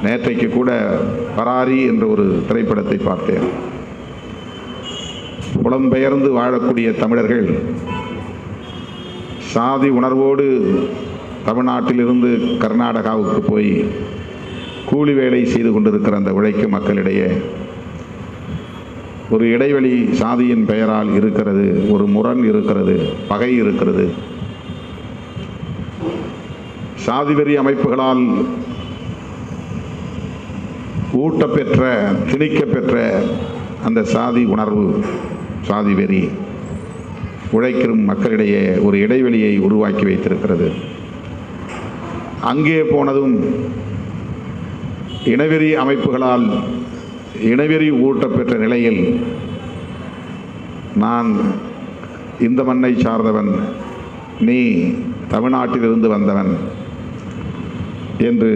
நேற்றைக்கு கூட பராரி என்ற ஒரு திரைப்படத்தை பார்த்தேன். புலம்பெயர்ந்து வாழக்கூடிய தமிழர்கள் சாதி உணர்வோடு தமிழ்நாட்டிலிருந்து கர்நாடகாவுக்கு போய் கூலி வேலை செய்து கொண்டிருக்கிற அந்த உழைக்கும் மக்களிடையே ஒரு இடைவெளி சாதியின் பெயரால் இருக்கிறது, ஒரு முரண் இருக்கிறது, பகை இருக்கிறது. சாதிவெறி அமைப்புகளால் ஊட்டப்பெற்ற திணிக்கப்பெற்ற அந்த சாதி உணர்வு, சாதி வெறி உழைக்கும் மக்களிடையே ஒரு இடைவெளியை உருவாக்கி வைத்திருக்கிறது. அங்கே போனதும் இனவெறி அமைப்புகளால் இனவெறி ஊட்டப்பெற்ற நிலையில் நான் இந்த மண்ணை சார்ந்தவன், நீ தமிழ்நாட்டிலிருந்து வந்தவன் என்று